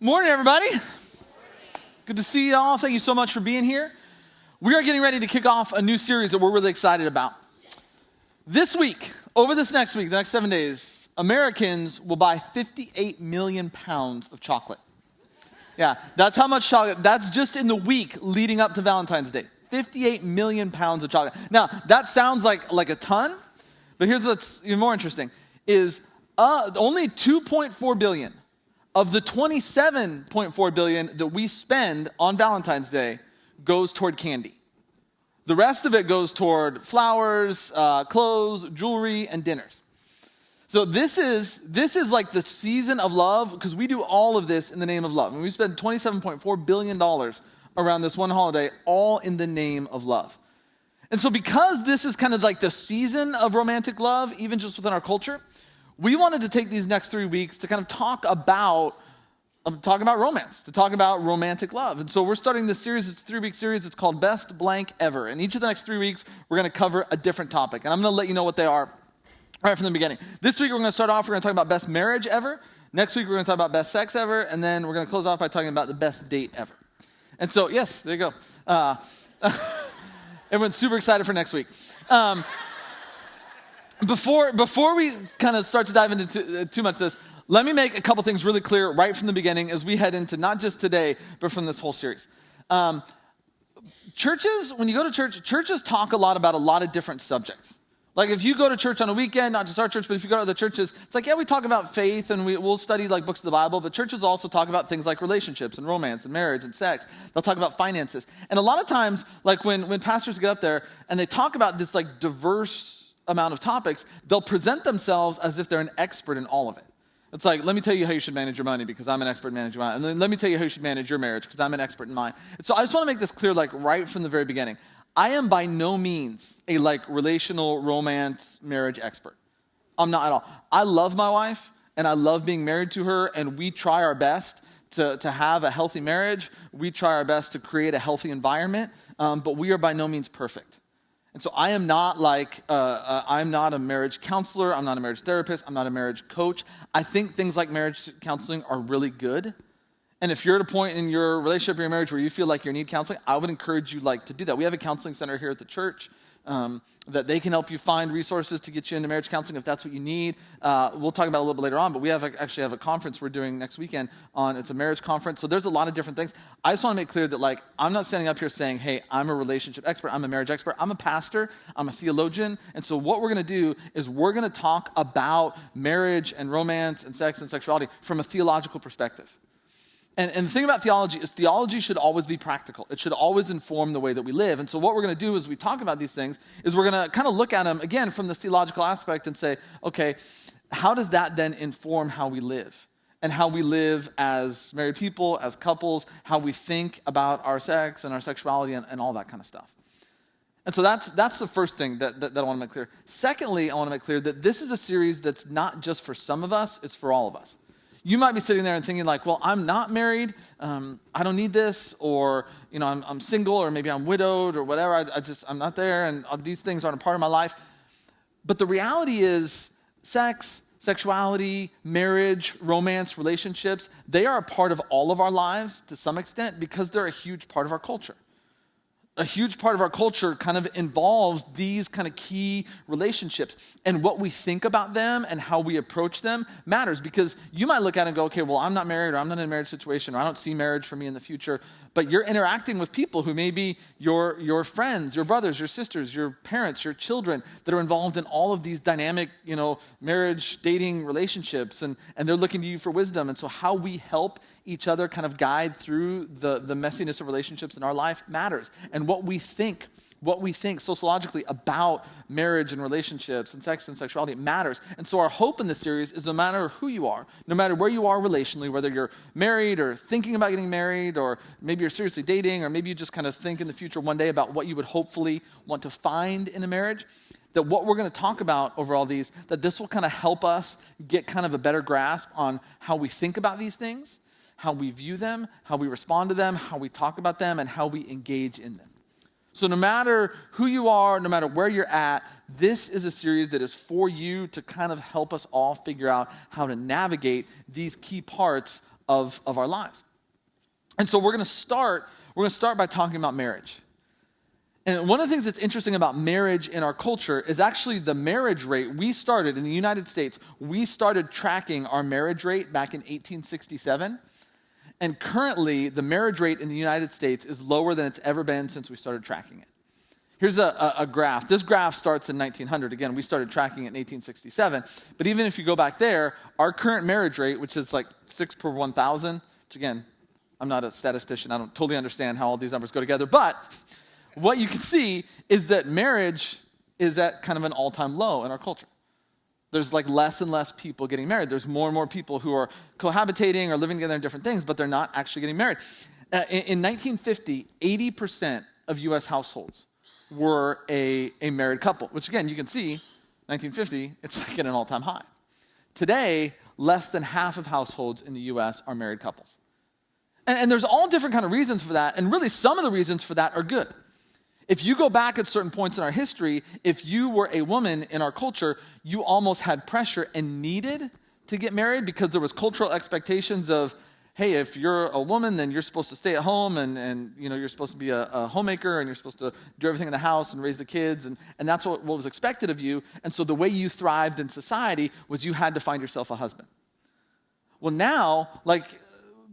Morning, everybody. Good to see you all. Thank you so much for being here. We are getting ready to kick off a new series that we're really excited about. This week, over this next week, the next 7 days, Americans will buy 58 million pounds of chocolate. Yeah, that's how much chocolate. That's just in the week leading up to Valentine's Day. 58 million pounds of chocolate. Now, that sounds like a ton, but here's what's even more interesting, is only 2.4 billion of the 27.4 billion that we spend on Valentine's Day goes toward candy. The rest of it goes toward flowers, clothes, jewelry, and dinners. So this is like the season of love, because we do all of this in the name of love. And we spend $27.4 billion around this one holiday, all in the name of love. And so because this is kind of like the season of romantic love, even just within our culture, we wanted to take these next 3 weeks to kind of talk about romance, to talk about romantic love. And so we're starting this series. It's a 3-week series. It's called Best Blank Ever. And each of the next 3 weeks, we're going to cover a different topic. And I'm going to let you know what they are right from the beginning. This week, we're going to start off, we're going to talk about best marriage ever. Next week, we're going to talk about best sex ever. And then we're going to close off by talking about the best date ever. And so, yes, there you go. Everyone's super excited for next week. Before we kind of start to dive into too much of this, let me make a couple things really clear right from the beginning as we head into not just today, but from this whole series. Churches, when you go to church, churches talk a lot about a lot of different subjects. Like if you go to church on a weekend, not just our church, but if you go to other churches, it's like, yeah, we talk about faith and we'll study like books of the Bible, but churches also talk about things like relationships and romance and marriage and sex. They'll talk about finances. And a lot of times, like when pastors get up there and they talk about this like diverse amount of topics, they'll present themselves as if they're an expert in all of it. It's like, let me tell you how you should manage your money because I'm an expert in managing mine. And then let me tell you how you should manage your marriage because I'm an expert in mine. And so I just want to make this clear, like right from the very beginning. I am by no means a like relational romance marriage expert. I'm not at all. I love my wife and I love being married to her, and we try our best to have a healthy marriage. We try our best to create a healthy environment, but we are by no means perfect. And so I am not I'm not a marriage counselor. I'm not a marriage therapist. I'm not a marriage coach. I think things like marriage counseling are really good. And if you're at a point in your relationship or your marriage where you feel like you need counseling, I would encourage you to do that. We have a counseling center here at the church that they can help you find resources to get you into marriage counseling if that's what you need. We'll talk about it a little bit later on, but we actually have a conference we're doing next weekend it's a marriage conference. So there's a lot of different things. I just want to make clear that I'm not standing up here saying, hey, I'm a relationship expert, I'm a marriage expert. I'm a pastor, I'm a theologian. And so what we're going to do is we're going to talk about marriage and romance and sex and sexuality from a theological perspective. And the thing about theology is theology should always be practical. It should always inform the way that we live. And so what we're going to do as we talk about these things is we're going to kind of look at them, again, from this theological aspect and say, okay, how does that then inform how we live? And how we live as married people, as couples, how we think about our sex and our sexuality and all that kind of stuff. And so that's the first thing that I want to make clear. Secondly, I want to make clear that this is a series that's not just for some of us, it's for all of us. You might be sitting there and thinking like, well, I'm not married, I don't need this, or I'm single, or maybe I'm widowed, or whatever. I'm not there, and these things aren't a part of my life. But the reality is, sex, sexuality, marriage, romance, relationships, they are a part of all of our lives to some extent because they're a huge part of our culture. A huge part of our culture kind of involves these kind of key relationships. And what we think about them and how we approach them matters, because you might look at it and go, okay, well, I'm not married, or I'm not in a marriage situation, or I don't see marriage for me in the future. But you're interacting with people who may be your friends, your brothers, your sisters, your parents, your children that are involved in all of these dynamic, marriage, dating relationships, and they're looking to you for wisdom. And so how we help each other kind of guide through the messiness of relationships in our life matters. And what we think sociologically about marriage and relationships and sex and sexuality matters. And so our hope in this series is no matter who you are, no matter where you are relationally, whether you're married or thinking about getting married, or maybe you're seriously dating, or maybe you just kind of think in the future one day about what you would hopefully want to find in a marriage, that what we're going to talk about over all these, that this will kind of help us get kind of a better grasp on how we think about these things, how we view them, how we respond to them, how we talk about them, and how we engage in them. So no matter who you are, no matter where you're at, this is a series that is for you to kind of help us all figure out how to navigate these key parts of our lives. And so we're going to start by talking about marriage. And one of the things that's interesting about marriage in our culture is actually the marriage rate. We started in the United States, we started tracking our marriage rate back in 1867. And currently, the marriage rate in the United States is lower than it's ever been since we started tracking it. Here's a graph. This graph starts in 1900. Again, we started tracking it in 1867. But even if you go back there, our current marriage rate, which is like 6 per 1,000, which again, I'm not a statistician. I don't totally understand how all these numbers go together. But what you can see is that marriage is at kind of an all-time low in our culture. There's like less and less people getting married. There's more and more people who are cohabitating or living together in different things, but they're not actually getting married. In 1950, 80% of U.S. households were a married couple, which again, you can see, 1950, it's like at an all-time high. Today, less than half of households in the U.S. are married couples. And there's all different kind of reasons for that, and really some of the reasons for that are good. If you go back at certain points in our history, if you were a woman in our culture, you almost had pressure and needed to get married because there was cultural expectations of, hey, if you're a woman, then you're supposed to stay at home and you're supposed to be a homemaker and you're supposed to do everything in the house and raise the kids. And that's what was expected of you. And so the way you thrived in society was you had to find yourself a husband. Well, now, like,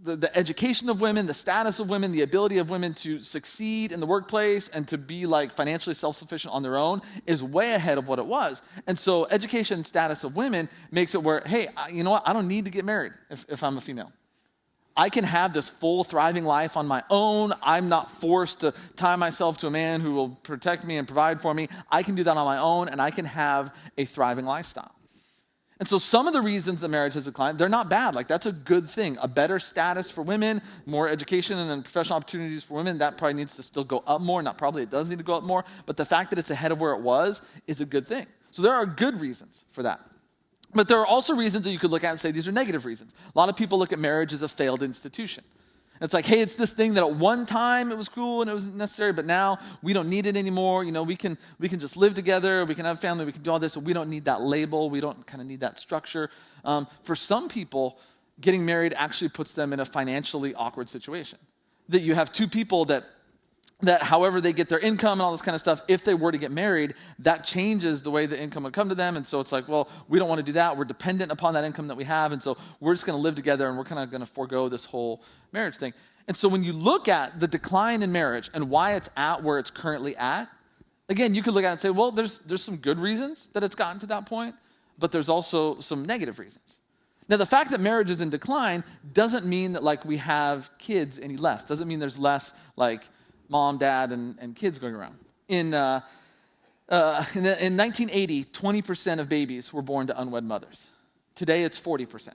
the education of women, the status of women, the ability of women to succeed in the workplace and to be like financially self-sufficient on their own is way ahead of what it was. And so education and status of women makes it where, hey, you know what? I don't need to get married if I'm a female. I can have this full thriving life on my own. I'm not forced to tie myself to a man who will protect me and provide for me. I can do that on my own and I can have a thriving lifestyle. And so some of the reasons that marriage has declined, they're not bad. Like, that's a good thing. A better status for women, more education and professional opportunities for women, that probably needs to still go up more. Not probably, it does need to go up more. But the fact that it's ahead of where it was is a good thing. So there are good reasons for that. But there are also reasons that you could look at and say these are negative reasons. A lot of people look at marriage as a failed institution. It's like, hey, it's this thing that at one time it was cool and it was necessary, but now we don't need it anymore. We can just live together. We can have family. We can do all this. So we don't need that label. We don't kind of need that structure. For some people, getting married actually puts them in a financially awkward situation. That you have two people that however they get their income and all this kind of stuff, if they were to get married, that changes the way the income would come to them. And so it's like, well, we don't want to do that. We're dependent upon that income that we have. And so we're just going to live together and we're kind of going to forego this whole marriage thing. And so when you look at the decline in marriage and why it's at where it's currently at, again, you could look at it and say, well, there's some good reasons that it's gotten to that point, but there's also some negative reasons. Now, the fact that marriage is in decline doesn't mean that like we have kids any less. Doesn't mean there's less like mom, dad, and kids going around. In 1980, 20% of babies were born to unwed mothers. Today, it's 40%.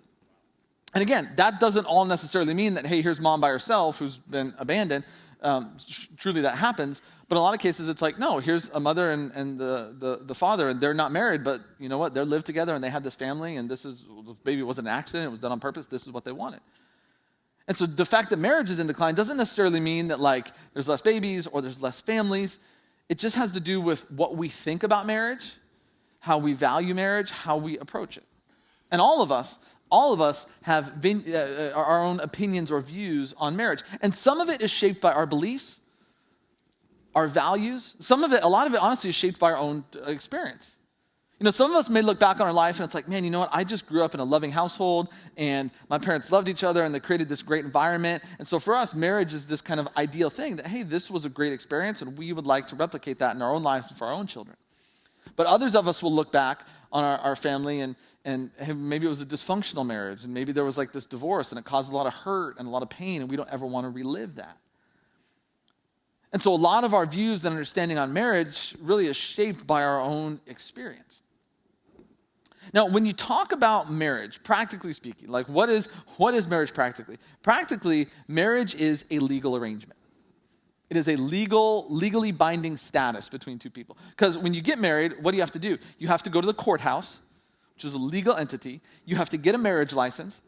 And again, that doesn't all necessarily mean that, hey, here's mom by herself who's been abandoned. Truly, that happens. But in a lot of cases, it's like, no, here's a mother and the father, and they're not married, but you know what? They live together, and they have this family, and the baby wasn't an accident. It was done on purpose. This is what they wanted. And so the fact that marriage is in decline doesn't necessarily mean that like there's less babies or there's less families. It just has to do with what we think about marriage, how we value marriage, how we approach it. And all of us have our own opinions or views on marriage. And some of it is shaped by our beliefs, our values. A lot of it honestly is shaped by our own experience. Some of us may look back on our life and it's like, man, you know what? I just grew up in a loving household and my parents loved each other and they created this great environment. And so for us, marriage is this kind of ideal thing that, hey, this was a great experience and we would like to replicate that in our own lives and for our own children. But others of us will look back on our family and maybe it was a dysfunctional marriage and maybe there was like this divorce and it caused a lot of hurt and a lot of pain and we don't ever want to relive that. And so a lot of our views and understanding on marriage really is shaped by our own experience. Now, when you talk about marriage, practically speaking, like what is marriage practically? Practically, marriage is a legal arrangement. It is a legally binding status between two people. Because when you get married, what do you have to do? You have to go to the courthouse, which is a legal entity. You have to get a marriage license.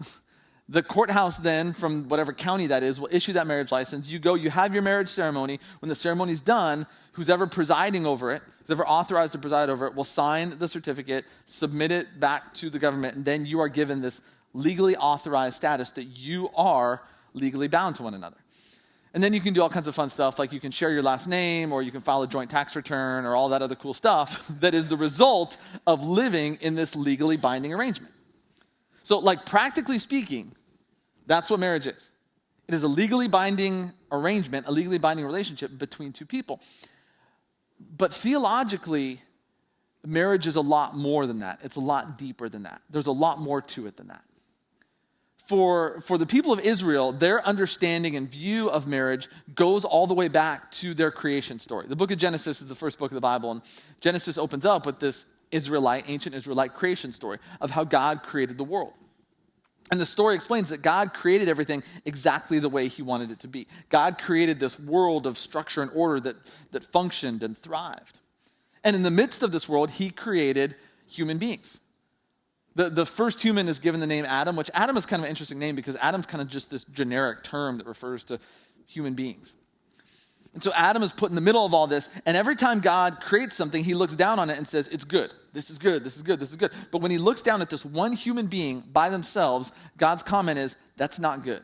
The courthouse then, from whatever county that is, will issue that marriage license. You go, you have your marriage ceremony. When the ceremony's done, who's ever presiding over it, who's ever authorized to preside over it, will sign the certificate, submit it back to the government, and then you are given this legally authorized status that you are legally bound to one another. And then you can do all kinds of fun stuff, like you can share your last name, or you can file a joint tax return, or all that other cool stuff that is the result of living in this legally binding arrangement. So, like, practically speaking, that's what marriage is. It is a legally binding arrangement, a legally binding relationship between two people. But theologically, marriage is a lot more than that. It's a lot deeper than that. There's a lot more to it than that. For the people of Israel, their understanding and view of marriage goes all the way back to their creation story. The book of Genesis is the first book of the Bible, and Genesis opens up with this ancient Israelite creation story of how God created the world. And the story explains that God created everything exactly the way he wanted it to be. God created this world of structure and order that functioned and thrived. And in the midst of this world, he created human beings. The first human is given the name Adam, which Adam is kind of an interesting name because Adam's kind of just this generic term that refers to human beings. And so Adam is put in the middle of all this, and every time God creates something, he looks down on it and says, it's good. This is good, this is good, this is good. But when he looks down at this one human being by themselves, God's comment is, that's not good.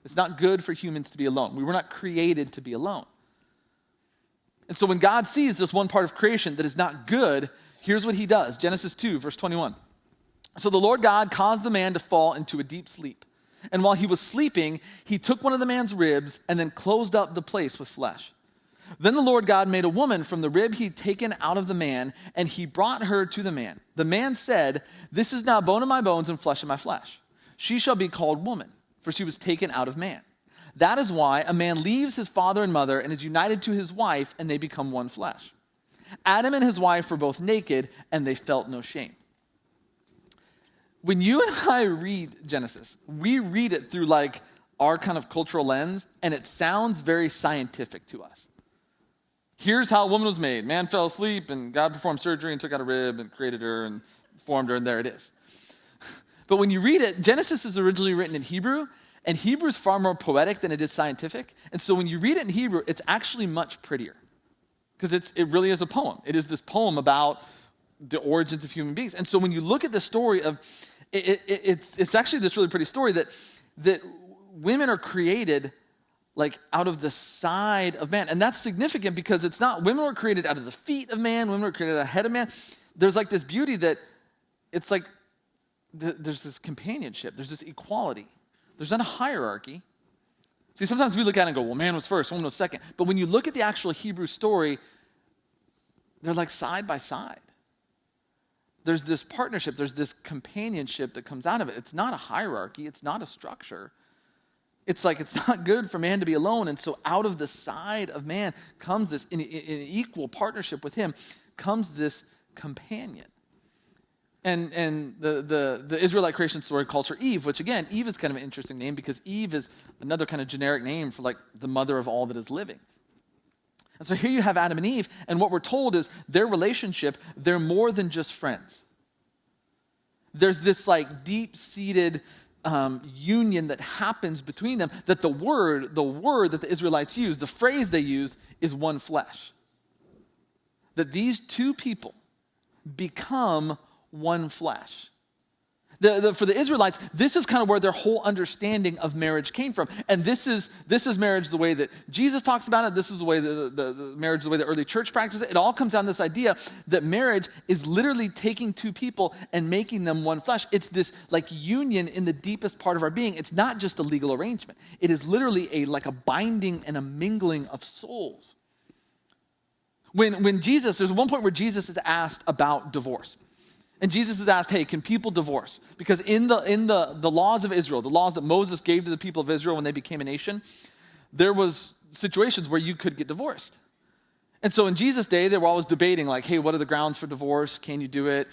It's not good for humans to be alone. We were not created to be alone. And so when God sees this one part of creation that is not good, here's what he does. Genesis 2, verse 21. So the Lord God caused the man to fall into a deep sleep. And while he was sleeping, he took one of the man's ribs and then closed up the place with flesh. Then the Lord God made a woman from the rib he'd taken out of the man, and he brought her to the man. The man said, this is now bone of my bones and flesh of my flesh. She shall be called woman, for she was taken out of man. That is why a man leaves his father and mother and is united to his wife, and they become one flesh. Adam and his wife were both naked, and they felt no shame. When you and I read Genesis, we read it through like our kind of cultural lens, and it sounds very scientific to us. Here's how a woman was made. Man fell asleep, and God performed surgery and took out a rib and created her and formed her, and there it is. But when you read it, Genesis is originally written in Hebrew, and Hebrew is far more poetic than it is scientific. And so when you read it in Hebrew, it's actually much prettier because it really is a poem. It is this poem about the origins of human beings. And so when you look at the story of it's actually this really pretty story that women are created like out of the side of man. And that's significant because it's not, women were created out of the feet of man, women were created out of the head of man. There's like this beauty that it's like there's this companionship, there's this equality. There's not a hierarchy. See, sometimes we look at it and go, well, man was first, woman was second. But when you look at the actual Hebrew story, they're like side by side. There's this partnership, there's this companionship that comes out of it. It's not a hierarchy, it's not a structure. It's like it's not good for man to be alone, and so out of the side of man comes this, in equal partnership with him, comes this companion. And the Israelite creation story calls her Eve, which again, Eve is kind of an interesting name because Eve is another kind of generic name for like the mother of all that is living. And so here you have Adam and Eve, and what we're told is their relationship, they're more than just friends. There's this like deep-seated union that happens between them, that the word that the Israelites use, the phrase they use is one flesh. That these two people become one flesh. For the Israelites, this is kind of where their whole understanding of marriage came from. And this is marriage the way that Jesus talks about it. This is the way the marriage the way the early church practiced it. It all comes down to this idea that marriage is literally taking two people and making them one flesh. It's this like union in the deepest part of our being. It's not just a legal arrangement. It is literally like a binding and a mingling of souls. When Jesus, there's one point where Jesus is asked about divorce. And Jesus is asked, hey, can people divorce? Because in the laws of Israel, the laws that Moses gave to the people of Israel when they became a nation, there was situations where you could get divorced. And so in Jesus' day, they were always debating like, hey, what are the grounds for divorce? Can you do it?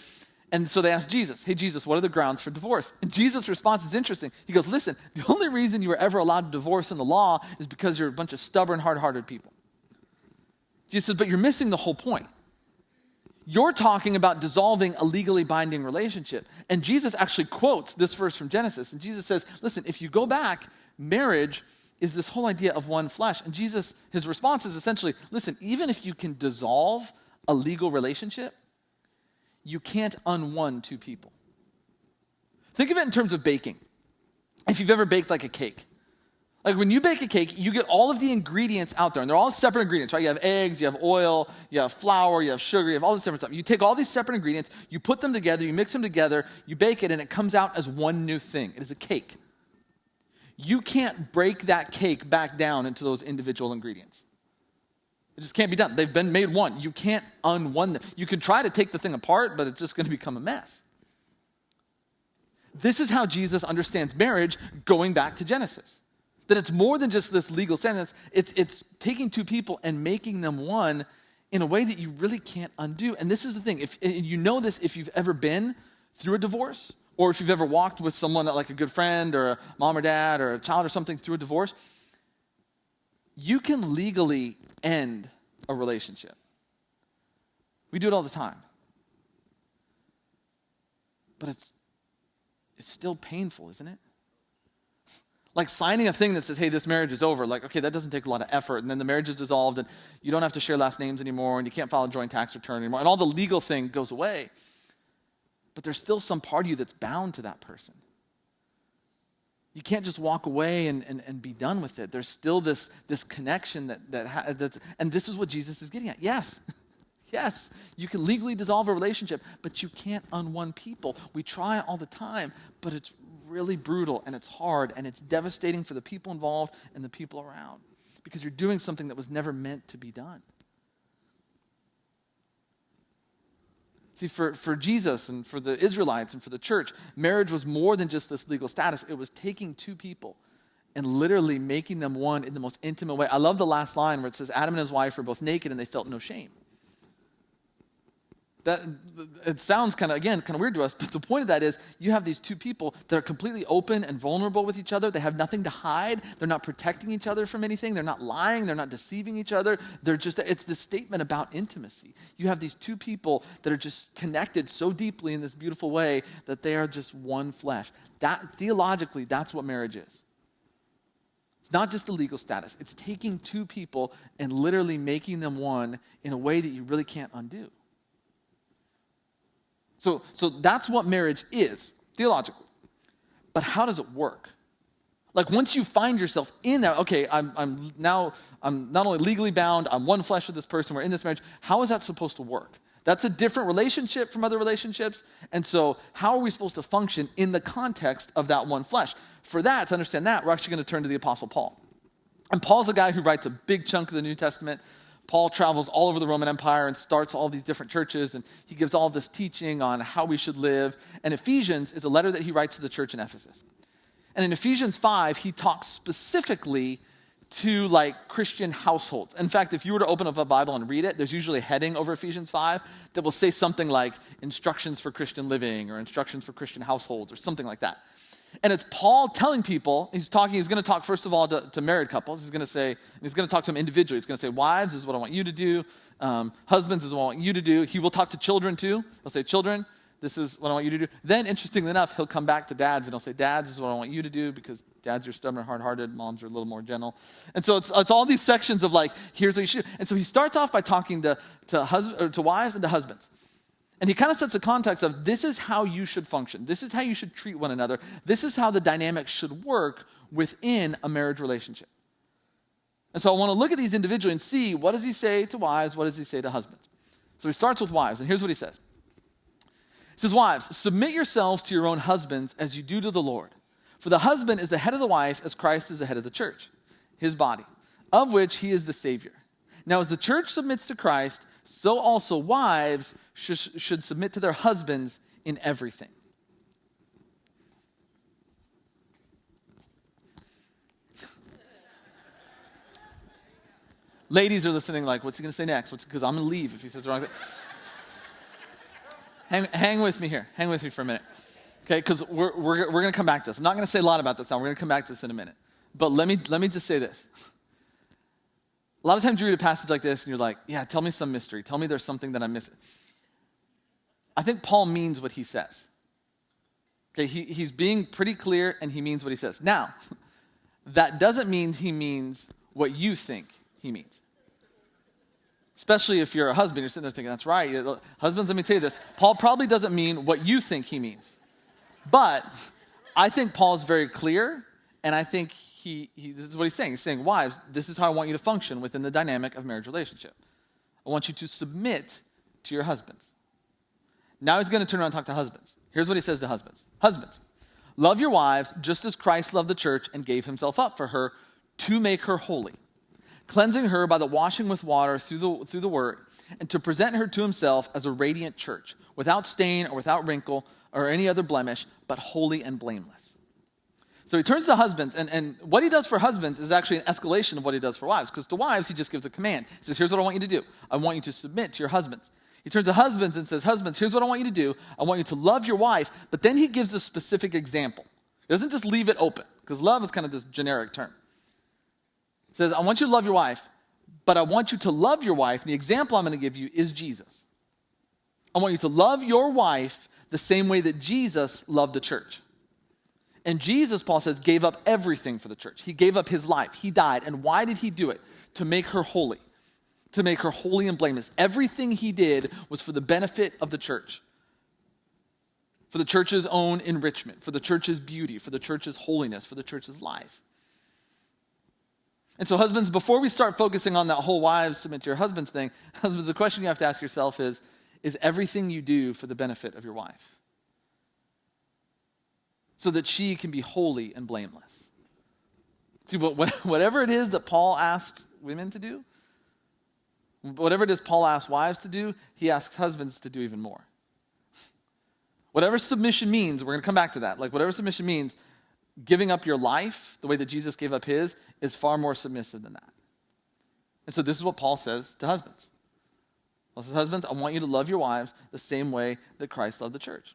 And so they asked Jesus, hey, Jesus, what are the grounds for divorce? And Jesus' response is interesting. He goes, listen, the only reason you were ever allowed to divorce in the law is because you're a bunch of stubborn, hard-hearted people. Jesus says, but you're missing the whole point. You're talking about dissolving a legally binding relationship. And Jesus actually quotes this verse from Genesis. And Jesus says, listen, if you go back, marriage is this whole idea of one flesh. And Jesus, his response is essentially, listen, even if you can dissolve a legal relationship, you can't unone two people. Think of it in terms of baking. If you've ever baked like a cake. Like when you bake a cake, you get all of the ingredients out there, and they're all separate ingredients, right? You have eggs, you have oil, you have flour, you have sugar, you have all this different stuff. You take all these separate ingredients, you put them together, you mix them together, you bake it, and it comes out as one new thing. It is a cake. You can't break that cake back down into those individual ingredients. It just can't be done. They've been made one. You can't unone them. You can try to take the thing apart, but it's just going to become a mess. This is how Jesus understands marriage going back to Genesis. That it's more than just this legal sentence. It's taking two people and making them one in a way that you really can't undo. And this is the thing. If you know this, if you've ever been through a divorce, or if you've ever walked with someone like a good friend or a mom or dad or a child or something through a divorce, you can legally end a relationship. We do it all the time. But it's still painful, isn't it? Like signing a thing that says, hey, this marriage is over. Like, okay, that doesn't take a lot of effort. And then the marriage is dissolved and you don't have to share last names anymore and you can't file a joint tax return anymore. And all the legal thing goes away. But there's still some part of you that's bound to that person. You can't just walk away and be done with it. There's still this connection that's, and this is what Jesus is getting at. Yes, yes, you can legally dissolve a relationship, but you can't unone people. We try all the time, but it's really brutal and it's hard and it's devastating for the people involved and the people around because you're doing something that was never meant to be done. See, for Jesus and for the Israelites and for the church, marriage was more than just this legal status. It was taking two people and literally making them one in the most intimate way. I love the last line where it says, Adam and his wife were both naked and they felt no shame. That it sounds kind of weird to us, but the point of that is you have these two people that are completely open and vulnerable with each other. They have nothing to hide. They're not protecting each other from anything. They're not lying. They're not deceiving each other. It's this statement about intimacy. You have these two people that are just connected so deeply in this beautiful way that they are just one flesh. That theologically, that's what marriage is. It's not just the legal status. It's taking two people and literally making them one in a way that you really can't undo. So that's what marriage is, theologically. But how does it work? Like once you find yourself in that, okay, I'm not only legally bound, I'm one flesh with this person, we're in this marriage. How is that supposed to work? That's a different relationship from other relationships. And so how are we supposed to function in the context of that one flesh? For that, to understand that, we're actually going to turn to the Apostle Paul. And Paul's a guy who writes a big chunk of the New Testament. Paul travels all over the Roman Empire and starts all these different churches, and he gives all this teaching on how we should live. And Ephesians is a letter that he writes to the church in Ephesus. And in Ephesians 5, he talks specifically to like Christian households. In fact, if you were to open up a Bible and read it, there's usually a heading over Ephesians 5 that will say something like instructions for Christian living or instructions for Christian households or something like that. And it's Paul telling people, he's going to talk first of all to married couples. He's going to talk to them individually. He's going to say, wives, this is what I want you to do. Husbands, this is what I want you to do. He will talk to children too. He'll say, children, this is what I want you to do. Then, interestingly enough, he'll come back to dads and he'll say, dads, this is what I want you to do, because dads are stubborn, hard-hearted, moms are a little more gentle. And so it's all these sections of like, here's what you should do. And so he starts off by talking to wives and to husbands. And he kind of sets a context of this is how you should function. This is how you should treat one another. This is how the dynamic should work within a marriage relationship. And so I want to look at these individually and see, what does he say to wives? What does he say to husbands? So he starts with wives, and here's what he says. He says, wives, submit yourselves to your own husbands as you do to the Lord. For the husband is the head of the wife as Christ is the head of the church, his body, of which he is the Savior. Now as the church submits to Christ, so also wives should submit to their husbands in everything. Ladies are listening like, what's he going to say next? Because I'm going to leave if he says the wrong thing. Hang with me here. Hang with me for a minute. Okay, because we're going to come back to this. I'm not going to say a lot about this now. We're going to come back to this in a minute. But let me just say this. A lot of times you read a passage like this and you're like, yeah, tell me some mystery. Tell me there's something that I'm missing. I think Paul means what he says. Okay, he's being pretty clear and he means what he says. Now, that doesn't mean he means what you think he means. Especially if you're a husband, you're sitting there thinking, that's right. Husbands, let me tell you this. Paul probably doesn't mean what you think he means. But I think Paul's very clear, and I think this is what he's saying. He's saying, wives, this is how I want you to function within the dynamic of marriage relationship. I want you to submit to your husbands. Now he's going to turn around and talk to husbands. Here's what he says to husbands. Husbands, love your wives just as Christ loved the church and gave himself up for her to make her holy, cleansing her by the washing with water through the word, and to present her to himself as a radiant church, without stain or without wrinkle or any other blemish, but holy and blameless. So he turns to husbands, and what he does for husbands is actually an escalation of what he does for wives, because to wives, he just gives a command. He says, here's what I want you to do. I want you to submit to your husbands. He turns to husbands and says, husbands, here's what I want you to do. I want you to love your wife, but then he gives a specific example. He doesn't just leave it open, because love is kind of this generic term. He says, I want you to love your wife, but I want you to love your wife, and the example I'm going to give you is Jesus. I want you to love your wife the same way that Jesus loved the church. And Jesus, Paul says, gave up everything for the church. He gave up his life. He died. And why did he do it? To make her holy. To make her holy and blameless. Everything he did was for the benefit of the church. For the church's own enrichment. For the church's beauty. For the church's holiness. For the church's life. And so husbands, before we start focusing on that whole wives submit to your husbands thing, husbands, the question you have to ask yourself is everything you do for the benefit of your wife? So that she can be holy and blameless. See, whatever it is that Paul asks women to do, whatever it is Paul asks wives to do, he asks husbands to do even more. Whatever submission means, we're going to come back to that. Like whatever submission means, giving up your life, the way that Jesus gave up his, is far more submissive than that. And so this is what Paul says to husbands. Paul says, husbands, I want you to love your wives the same way that Christ loved the church.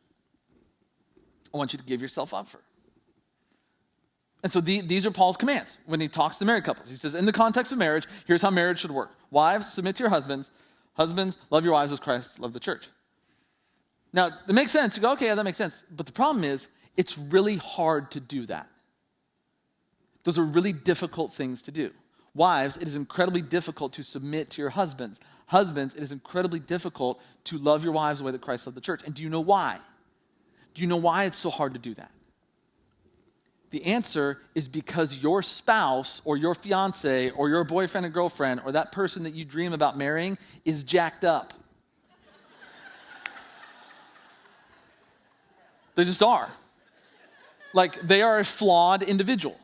I want you to give yourself up for her. And so these are Paul's commands when he talks to married couples. He says, in the context of marriage, here's how marriage should work. Wives, submit to your husbands. Husbands, love your wives as Christ loved the church. Now, it makes sense. You go, okay, yeah, that makes sense. But the problem is, it's really hard to do that. Those are really difficult things to do. Wives, it is incredibly difficult to submit to your husbands. Husbands, it is incredibly difficult to love your wives the way that Christ loved the church. And do you know why? Do you know why it's so hard to do that? The answer is because your spouse or your fiance or your boyfriend or girlfriend or that person that you dream about marrying is jacked up. They just are. Like they are a flawed individual.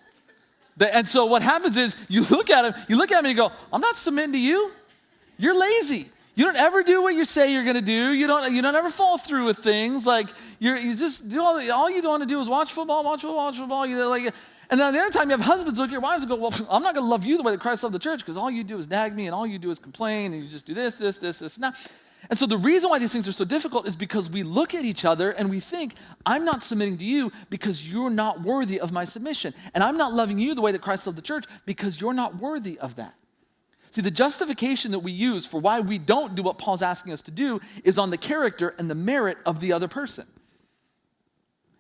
And so what happens is you look at him and you go, I'm not submitting to you. You're lazy. You don't ever do what you say you're going to do. You don't ever follow through with things. Like you just do all you want to do is watch football. And then the other time you have husbands look at your wives and go, well, I'm not going to love you the way that Christ loved the church because all you do is nag me and all you do is complain and you just do this, and that. And so the reason why these things are so difficult is because we look at each other and we think, I'm not submitting to you because you're not worthy of my submission. And I'm not loving you the way that Christ loved the church because you're not worthy of that. See, the justification that we use for why we don't do what Paul's asking us to do is on the character and the merit of the other person.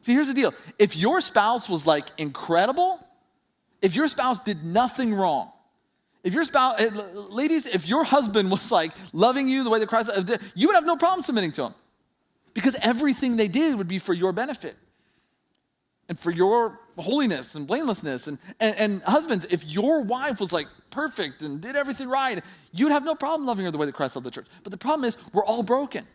See, here's the deal. If your spouse was like incredible, if your spouse did nothing wrong, if your spouse, ladies, if your husband was like loving you the way that Christ, you would have no problem submitting to him because everything they did would be for your benefit and for your holiness and blamelessness. And husbands, if your wife was like perfect and did everything right, you'd have no problem loving her the way that Christ loved the church. But the problem is we're all broken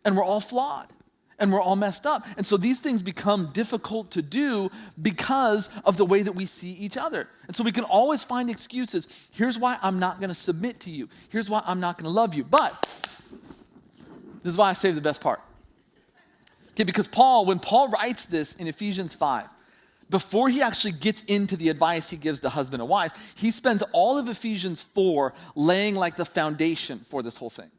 and we're all flawed and we're all messed up. And so these things become difficult to do because of the way that we see each other. And so we can always find excuses. Here's why I'm not going to submit to you. Here's why I'm not going to love you. But this is why I saved the best part. Okay, because when Paul writes this in Ephesians 5, before he actually gets into the advice he gives to husband and wife, he spends all of Ephesians 4 laying like the foundation for this whole thing.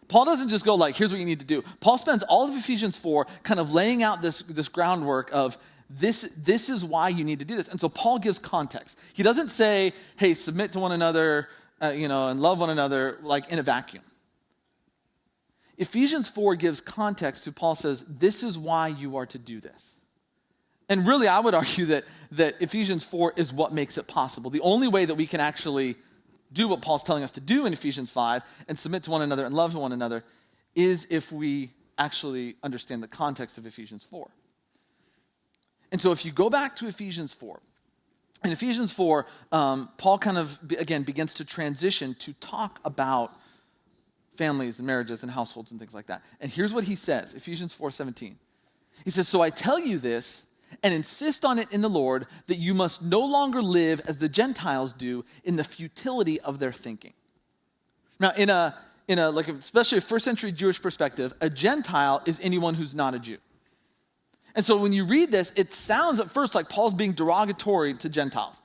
Paul doesn't just go like, here's what you need to do. Paul spends all of Ephesians 4 kind of laying out this groundwork of this is why you need to do this. And so Paul gives context. He doesn't say, hey, submit to one another, and love one another like in a vacuum. Ephesians 4 gives context to Paul says, this is why you are to do this. And really, I would argue that Ephesians 4 is what makes it possible. The only way that we can actually do what Paul's telling us to do in Ephesians 5 and submit to one another and love one another is if we actually understand the context of Ephesians 4. And so if you go back to Ephesians 4, in Ephesians 4, Paul kind of, again, begins to transition to talk about families and marriages and households and things like that. And here's what he says, Ephesians 4:17. He says, "So I tell you this and insist on it in the Lord that you must no longer live as the Gentiles do in the futility of their thinking." Now, in a like especially a first century Jewish perspective, a Gentile is anyone who's not a Jew. And so when you read this, it sounds at first like Paul's being derogatory to Gentiles.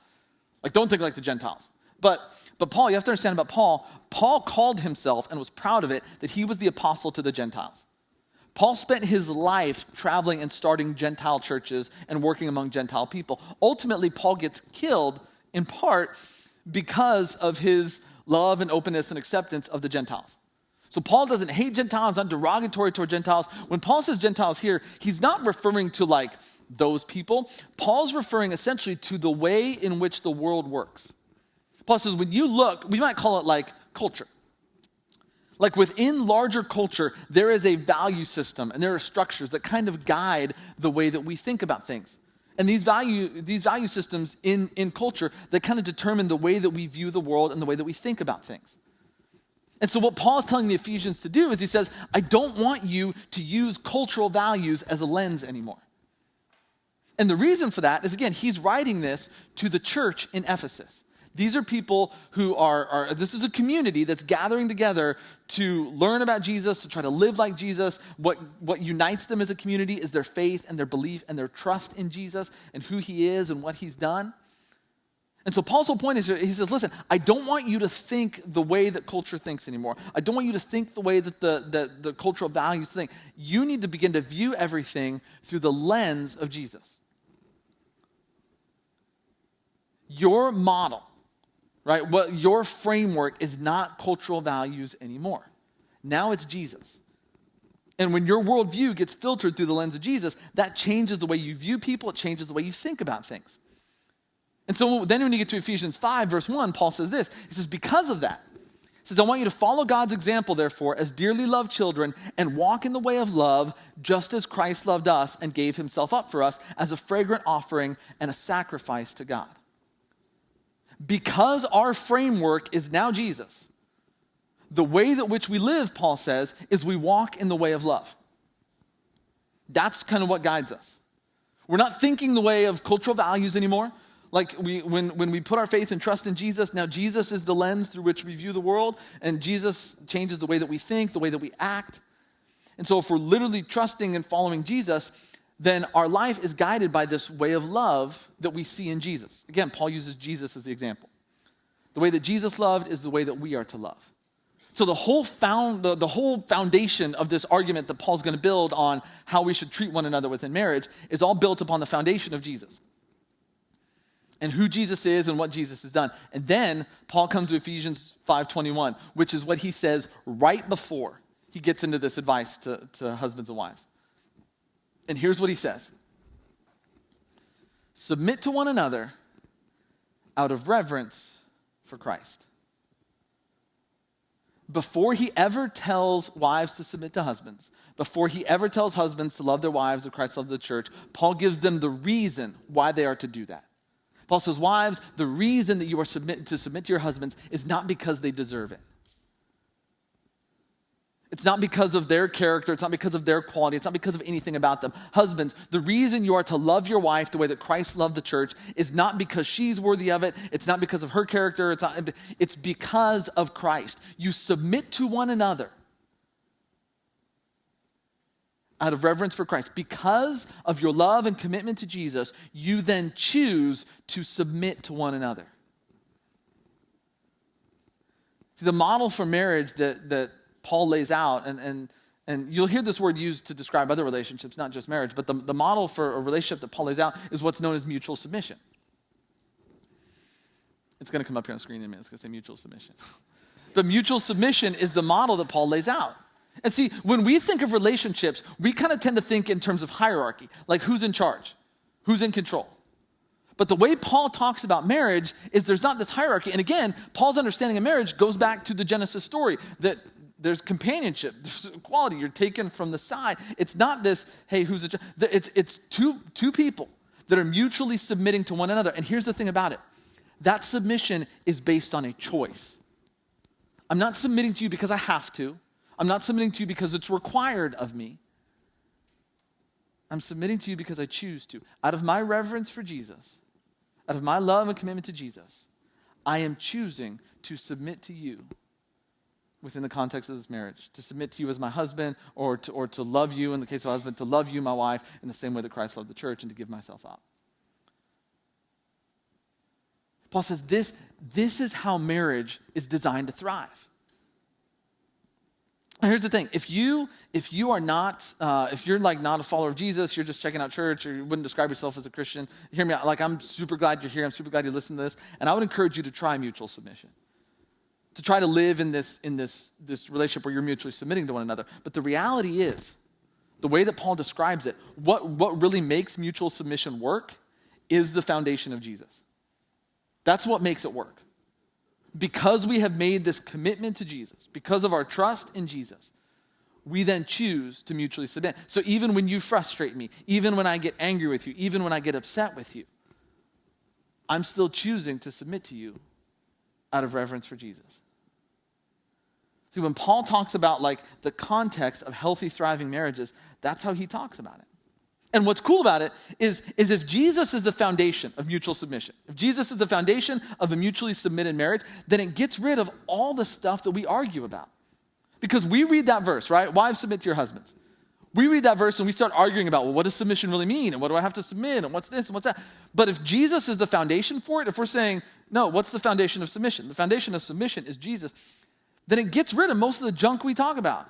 Like, don't think like the Gentiles. But Paul, you have to understand about Paul, Paul called himself and was proud of it that he was the apostle to the Gentiles. Paul spent his life traveling and starting Gentile churches and working among Gentile people. Ultimately, Paul gets killed in part because of his love and openness and acceptance of the Gentiles. So Paul doesn't hate Gentiles, not derogatory toward Gentiles. When Paul says Gentiles here, he's not referring to like those people. Paul's referring essentially to the way in which the world works. Paul says when you look, we might call it like culture. Like within larger culture, there is a value system and there are structures that kind of guide the way that we think about things. And these value systems in culture that kind of determine the way that we view the world and the way that we think about things. And so what Paul is telling the Ephesians to do is he says, I don't want you to use cultural values as a lens anymore. And the reason for that is, again, he's writing this to the church in Ephesus. These are people who this is a community that's gathering together to learn about Jesus, to try to live like Jesus. What unites them as a community is their faith and their belief and their trust in Jesus and who he is and what he's done. And so Paul's whole point is, he says, listen, I don't want you to think the way that culture thinks anymore. I don't want you to think the way that the cultural values think. You need to begin to view everything through the lens of Jesus. Your model, right? What your framework is not cultural values anymore. Now it's Jesus. And when your worldview gets filtered through the lens of Jesus, that changes the way you view people. It changes the way you think about things. And so then when you get to Ephesians 5, verse 1, Paul says this. He says, because of that, he says, I want you to follow God's example, therefore, as dearly loved children, and walk in the way of love, just as Christ loved us and gave himself up for us as a fragrant offering and a sacrifice to God. Because our framework is now Jesus, the way that which we live, Paul says, is we walk in the way of love. That's kind of what guides us. We're not thinking the way of cultural values anymore. Like when we put our faith and trust in Jesus, now Jesus is the lens through which we view the world, and Jesus changes the way that we think, the way that we act. And so if we're literally trusting and following Jesus, then our life is guided by this way of love that we see in Jesus. Again, Paul uses Jesus as the example. The way that Jesus loved is the way that we are to love. So the whole foundation of this argument that Paul's going to build on how we should treat one another within marriage is all built upon the foundation of Jesus and who Jesus is and what Jesus has done. And then Paul comes to Ephesians 5:21, which is what he says right before he gets into this advice to husbands and wives. And here's what he says. Submit to one another out of reverence for Christ. Before he ever tells wives to submit to husbands, before he ever tells husbands to love their wives as Christ loved the church, Paul gives them the reason why they are to do that. Paul says, wives, the reason that you are to submit to your husbands is not because they deserve it. It's not because of their character. It's not because of their quality. It's not because of anything about them. Husbands, the reason you are to love your wife the way that Christ loved the church is not because she's worthy of it. It's not because of her character. It's because of Christ. You submit to one another out of reverence for Christ. Because of your love and commitment to Jesus, you then choose to submit to one another. See, the model for marriage that Paul lays out, and you'll hear this word used to describe other relationships, not just marriage, but the model for a relationship that Paul lays out is what's known as mutual submission. It's going to come up here on the screen in a minute. It's going to say mutual submission. But mutual submission is the model that Paul lays out. And see, when we think of relationships, we kind of tend to think in terms of hierarchy, like who's in charge, who's in control. But the way Paul talks about marriage is there's not this hierarchy. And again, Paul's understanding of marriage goes back to the Genesis story, that there's companionship, there's equality, you're taken from the side. It's not this, hey, who's it's two people that are mutually submitting to one another. And here's the thing about it. That submission is based on a choice. I'm not submitting to you because I have to. I'm not submitting to you because it's required of me. I'm submitting to you because I choose to. Out of my reverence for Jesus, out of my love and commitment to Jesus, I am choosing to submit to you within the context of this marriage, to submit to you as my husband, or to love you, in the case of a husband, to love you, my wife, in the same way that Christ loved the church, and to give myself up. Paul says this is how marriage is designed to thrive. And here's the thing: if you are not, if you're like not a follower of Jesus, you're just checking out church, or you wouldn't describe yourself as a Christian, hear me out. Like, I'm super glad you're here. I'm super glad you listen to this, and I would encourage you to try mutual submission, to try to live in this relationship where you're mutually submitting to one another. But the reality is, the way that Paul describes it, what really makes mutual submission work is the foundation of Jesus. That's what makes it work. Because we have made this commitment to Jesus, because of our trust in Jesus, we then choose to mutually submit. So even when you frustrate me, even when I get angry with you, even when I get upset with you, I'm still choosing to submit to you out of reverence for Jesus. See, when Paul talks about like the context of healthy, thriving marriages, that's how he talks about it. And what's cool about it is if Jesus is the foundation of mutual submission, if Jesus is the foundation of a mutually submitted marriage, then it gets rid of all the stuff that we argue about. Because we read that verse, right? Wives, submit to your husbands. We read that verse and we start arguing about, well, what does submission really mean? And what do I have to submit? And what's this and what's that? But if Jesus is the foundation for it, if we're saying, no, what's the foundation of submission? The foundation of submission is Jesus. Then it gets rid of most of the junk we talk about.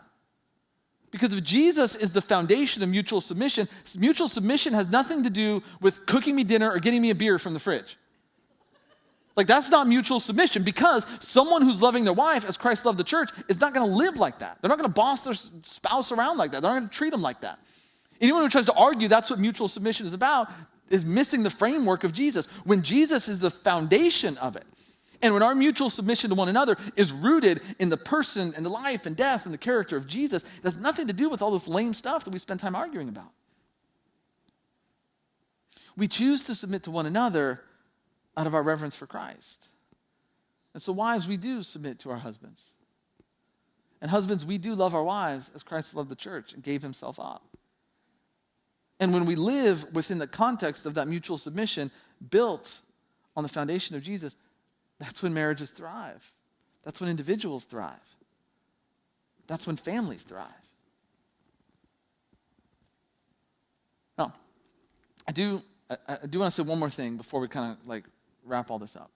Because if Jesus is the foundation of mutual submission has nothing to do with cooking me dinner or getting me a beer from the fridge. Like, that's not mutual submission, because someone who's loving their wife as Christ loved the church is not going to live like that. They're not going to boss their spouse around like that. They're not going to treat them like that. Anyone who tries to argue that's what mutual submission is about is missing the framework of Jesus. When Jesus is the foundation of it, and when our mutual submission to one another is rooted in the person and the life and death and the character of Jesus, it has nothing to do with all this lame stuff that we spend time arguing about. We choose to submit to one another out of our reverence for Christ. And so wives, we do submit to our husbands. And husbands, we do love our wives as Christ loved the church and gave himself up. And when we live within the context of that mutual submission built on the foundation of Jesus, that's when marriages thrive. That's when individuals thrive. That's when families thrive. Now, I do want to say one more thing before we kind of like wrap all this up.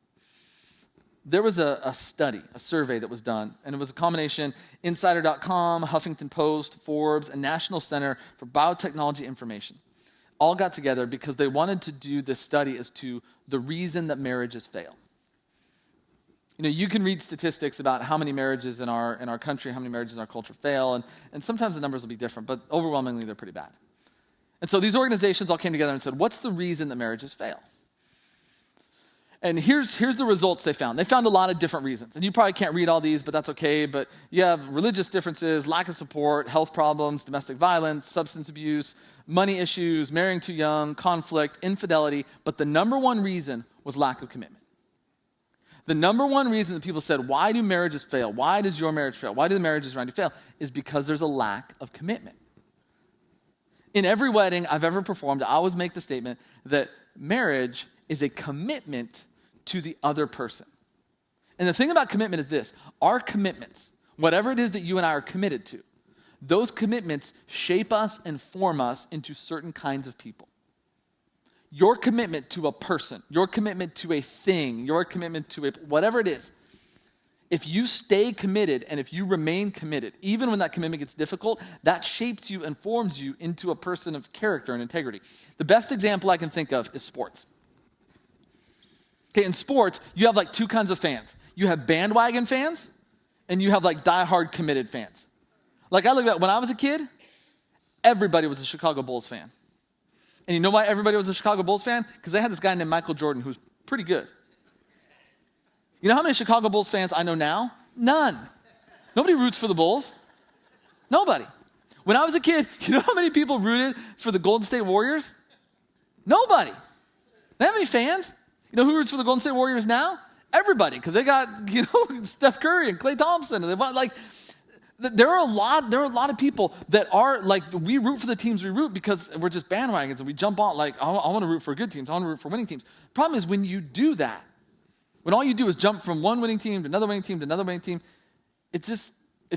There was a study, a survey that was done, and it was a combination, Insider.com, Huffington Post, Forbes, and National Center for Biotechnology Information. All got together because they wanted to do this study as to the reason that marriages fail. You know, you can read statistics about how many marriages in our country, how many marriages in our culture fail, and sometimes the numbers will be different, but overwhelmingly they're pretty bad. And so these organizations all came together and said, what's the reason that marriages fail? And here's the results they found. They found a lot of different reasons. And you probably can't read all these, but that's okay. But you have religious differences, lack of support, health problems, domestic violence, substance abuse, money issues, marrying too young, conflict, infidelity. But the number one reason was lack of commitment. The number one reason that people said, why do marriages fail? Why does your marriage fail? Why do the marriages around you fail? Is because there's a lack of commitment. In every wedding I've ever performed, I always make the statement that marriage is a commitment to the other person. And the thing about commitment is this: our commitments, whatever it is that you and I are committed to, those commitments shape us and form us into certain kinds of people. Your commitment to a person, your commitment to a thing, your commitment to whatever it is, if you stay committed and if you remain committed, even when that commitment gets difficult, that shapes you and forms you into a person of character and integrity. The best example I can think of is sports. Okay, in sports, you have like two kinds of fans. You have bandwagon fans, and you have like diehard committed fans. Like, I look at when I was a kid, everybody was a Chicago Bulls fan. And you know why everybody was a Chicago Bulls fan? Because they had this guy named Michael Jordan who's pretty good. You know how many Chicago Bulls fans I know now? None. Nobody roots for the Bulls. Nobody. When I was a kid, you know how many people rooted for the Golden State Warriors? Nobody. They have any fans? You know who roots for the Golden State Warriors now? Everybody, because they got, Steph Curry and Klay Thompson, and they want, like, there are a lot of people that are like, we root for the teams we root because we're just bandwagons and we jump on like, I want to root for good teams. I want to root for winning teams. The problem is when you do that, when all you do is jump from one winning team to another winning team to another winning team, it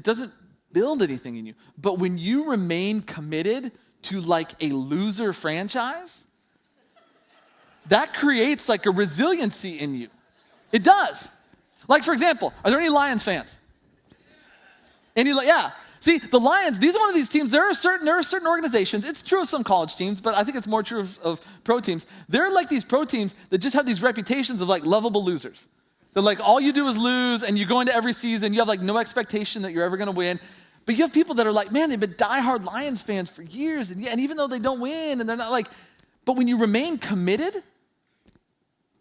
doesn't build anything in you. But when you remain committed to like a loser franchise, that creates like a resiliency in you. It does. Like, for example, are there any Lions fans? Yeah. See, the Lions, these are one of these teams. There are certain organizations. It's true of some college teams, but I think it's more true of pro teams. They're like these pro teams that just have these reputations of like lovable losers. They're like, all you do is lose, and you go into every season. You have like no expectation that you're ever going to win. But you have people that are like, man, they've been diehard Lions fans for years. And even though they don't win, and they're not like, but when you remain committed,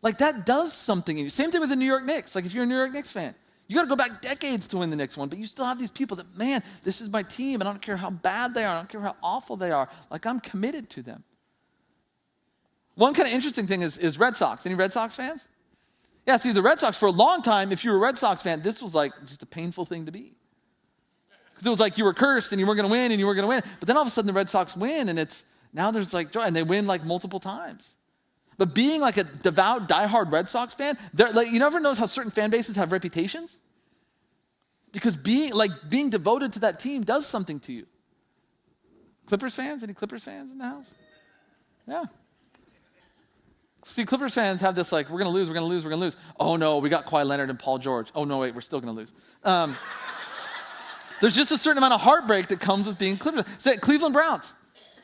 like that does something in you. Same thing with the New York Knicks. Like if you're a New York Knicks fan, you got to go back decades to win the next one, but you still have these people that, man, this is my team, and I don't care how bad they are, I don't care how awful they are. Like, I'm committed to them. One kind of interesting thing is Red Sox. Any Red Sox fans? Yeah, see, the Red Sox, for a long time, if you were a Red Sox fan, this was like just a painful thing to be. Because it was like you were cursed, and you weren't going to win, and you weren't going to win. But then all of a sudden, the Red Sox win, and now there's like joy, and they win like multiple times. But being like a devout, diehard Red Sox fan, like, you never notice how certain fan bases have reputations? Because being devoted to that team does something to you. Clippers fans? Any Clippers fans in the house? Yeah. See, Clippers fans have this like, we're going to lose, we're going to lose, we're going to lose. Oh no, we got Kawhi Leonard and Paul George. Oh no, wait, we're still going to lose. There's just a certain amount of heartbreak that comes with being Clippers. Say, Cleveland Browns.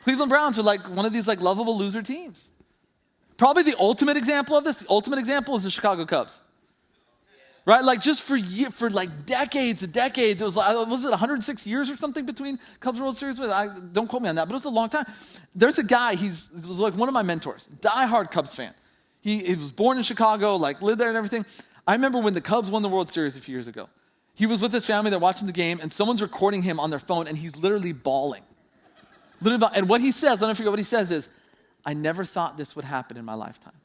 Cleveland Browns are like one of these like lovable loser teams. Probably the ultimate example of this, the ultimate example is the Chicago Cubs. Right? Like just for like decades and decades, it was 106 years or something between Cubs World Series? Don't quote me on that, but it was a long time. There's a guy, he was like one of my mentors, diehard Cubs fan. He was born in Chicago, like lived there and everything. I remember when the Cubs won the World Series a few years ago. He was with his family, they're watching the game, and someone's recording him on their phone, and he's literally bawling. And what he says, I'll never forget what he says is, I never thought this would happen in my lifetime.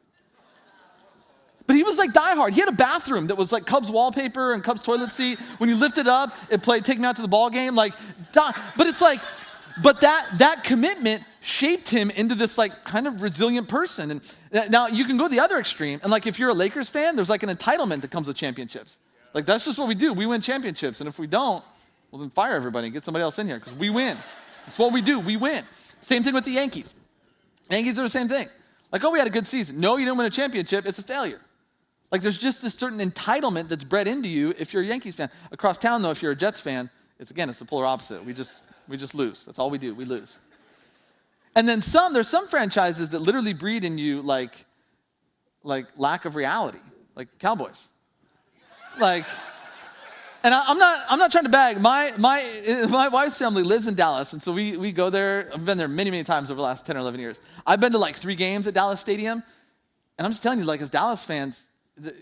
But he was like diehard. He had a bathroom that was like Cubs wallpaper and Cubs toilet seat. When you lift it up, it played Take Me Out to the Ball Game. Like, but it's like, but that commitment shaped him into this like kind of resilient person. And now you can go the other extreme. And like if you're a Lakers fan, there's like an entitlement that comes with championships. Like that's just what we do. We win championships. And if we don't, well then fire everybody and get somebody else in here because we win. That's what we do. We win. Same thing with the Yankees. Yankees are the same thing. Like, oh, we had a good season. No, you didn't win a championship. It's a failure. Like, there's just this certain entitlement that's bred into you if you're a Yankees fan. Across town, though, if you're a Jets fan, it's the polar opposite. We just lose. That's all we do. We lose. And then there's some franchises that literally breed in you like lack of reality, like Cowboys. Like, and I'm not trying to bag. My wife's family lives in Dallas, and so we go there. I've been there many, many times over the last 10 or 11 years. I've been to like 3 games at Dallas Stadium, and I'm just telling you, like as Dallas fans,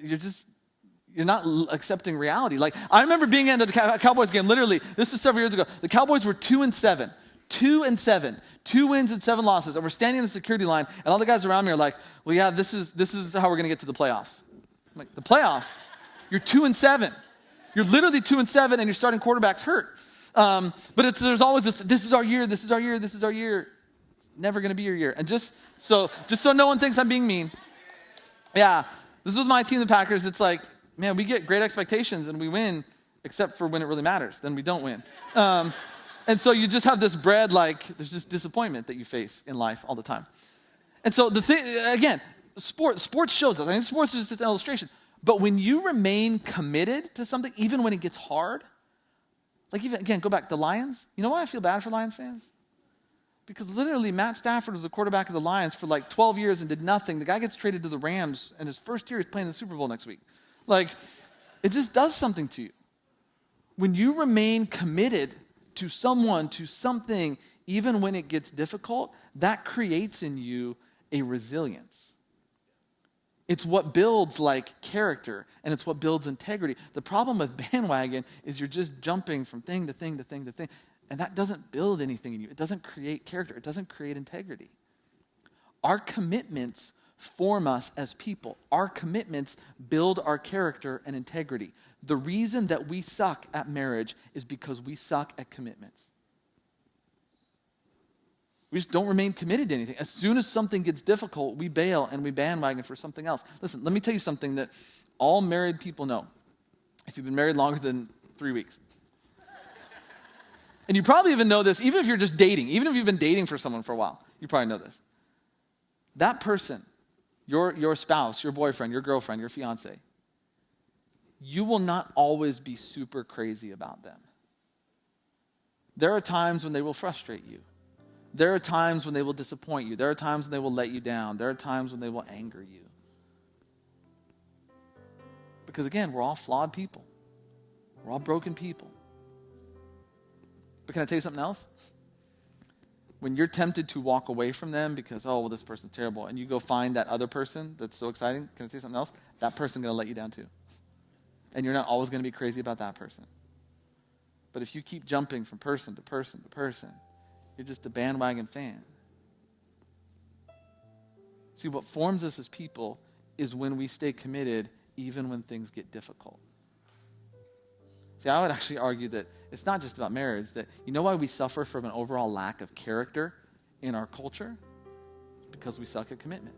you're not accepting reality. Like I remember being at a Cowboys game. Literally, this is several years ago. The Cowboys were 2-7, 2-7, 2 wins and 7 losses, and we're standing in the security line, and all the guys around me are like, "Well, yeah, this is how we're going to get to the playoffs." I'm like, "The playoffs? You're 2-7." You're literally 2-7, and your starting quarterback's hurt. But there's always this is our year, this is our year, this is our year. Never going to be your year. And just so no one thinks I'm being mean. Yeah, this was my team, the Packers. It's like, man, we get great expectations, and we win, except for when it really matters. Then we don't win. And so you just have this bred, like, there's this disappointment that you face in life all the time. And so the thing, again, sports shows us. I think sports is just an illustration. But when you remain committed to something, even when it gets hard, like even, again, go back, the Lions. You know why I feel bad for Lions fans? Because literally Matt Stafford was the quarterback of the Lions for like 12 years and did nothing. The guy gets traded to the Rams, and his first year he's playing the Super Bowl next week. Like, it just does something to you. When you remain committed to someone, to something, even when it gets difficult, that creates in you a resilience. It's what builds like character, and it's what builds integrity. The problem with bandwagon is you're just jumping from thing to thing to thing to thing, and that doesn't build anything in you. It doesn't create character. It doesn't create integrity. Our commitments form us as people. Our commitments build our character and integrity. The reason that we suck at marriage is because we suck at commitments. We just don't remain committed to anything. As soon as something gets difficult, we bail and we bandwagon for something else. Listen, let me tell you something that all married people know. If you've been married longer than 3 weeks. And you probably even know this, even if you're just dating, even if you've been dating for someone for a while, you probably know this. That person, your spouse, your boyfriend, your girlfriend, your fiance, you will not always be super crazy about them. There are times when they will frustrate you. There are times when they will disappoint you. There are times when they will let you down. There are times when they will anger you. Because again, we're all flawed people. We're all broken people. But can I tell you something else? When you're tempted to walk away from them because, oh, well, this person's terrible, and you go find that other person that's so exciting, can I tell you something else? That person's going to let you down too. And you're not always going to be crazy about that person. But if you keep jumping from person to person to person, you're just a bandwagon fan. See, what forms us as people is when we stay committed even when things get difficult. See, I would actually argue that it's not just about marriage, that you know why we suffer from an overall lack of character in our culture? Because we suck at commitment.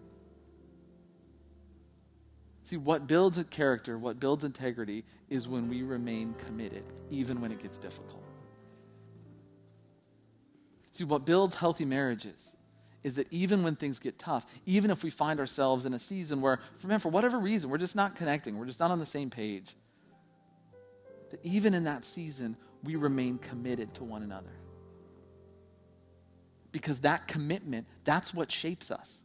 See, what builds a character, what builds integrity is when we remain committed, even when it gets difficult. See, what builds healthy marriages is that even when things get tough, even if we find ourselves in a season where, for whatever reason, we're just not connecting, we're just not on the same page, that even in that season, we remain committed to one another. Because that commitment, that's what shapes us.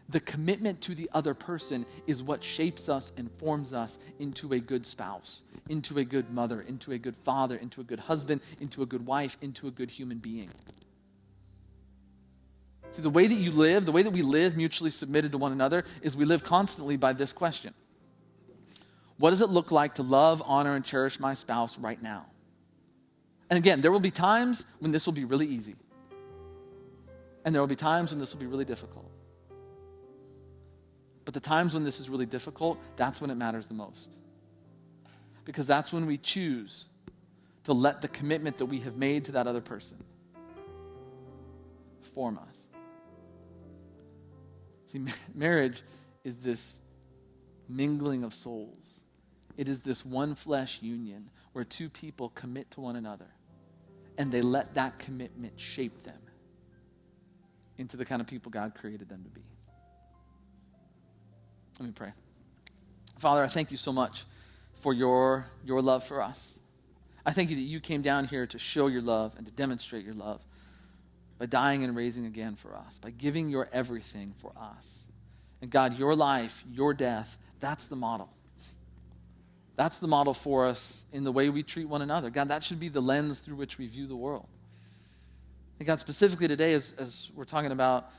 The commitment to the other person is what shapes us and forms us into a good spouse, into a good mother, into a good father, into a good husband, into a good wife, into a good human being. See, the way that you live, the way that we live mutually submitted to one another is we live constantly by this question. What does it look like to love, honor, and cherish my spouse right now? And again, there will be times when this will be really easy. And there will be times when this will be really difficult. But the times when this is really difficult, that's when it matters the most. Because that's when we choose to let the commitment that we have made to that other person form us. See, marriage is this mingling of souls. It is this one flesh union where two people commit to one another and they let that commitment shape them into the kind of people God created them to be. Let me pray. Father, I thank you so much for your love for us. I thank you that you came down here to show your love and to demonstrate your love by dying and raising again for us, by giving your everything for us. And God, your life, your death, that's the model. That's the model for us in the way we treat one another. God, that should be the lens through which we view the world. And God, specifically today, as we're talking about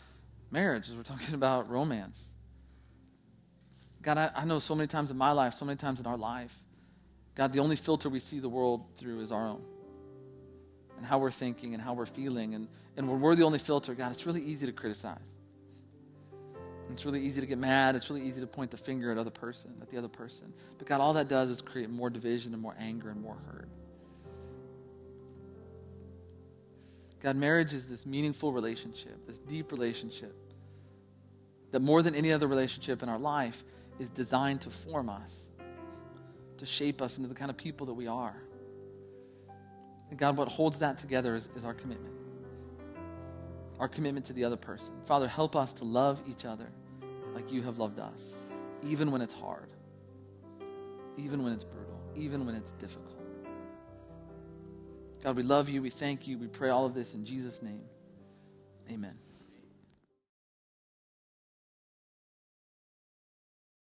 marriage, as we're talking about romance, God, I know so many times in my life, so many times in our life, God, the only filter we see the world through is our own. And how we're thinking and how we're feeling. And when we're the only filter, God, it's really easy to criticize. It's really easy to get mad. It's really easy to point the finger at the other person. But God, all that does is create more division and more anger and more hurt. God, marriage is this meaningful relationship, this deep relationship that more than any other relationship in our life is designed to form us, to shape us into the kind of people that we are. And God, what holds that together is our commitment. Our commitment to the other person. Father, help us to love each other like you have loved us, even when it's hard, even when it's brutal, even when it's difficult. God, we love you, we thank you, we pray all of this in Jesus' name. Amen.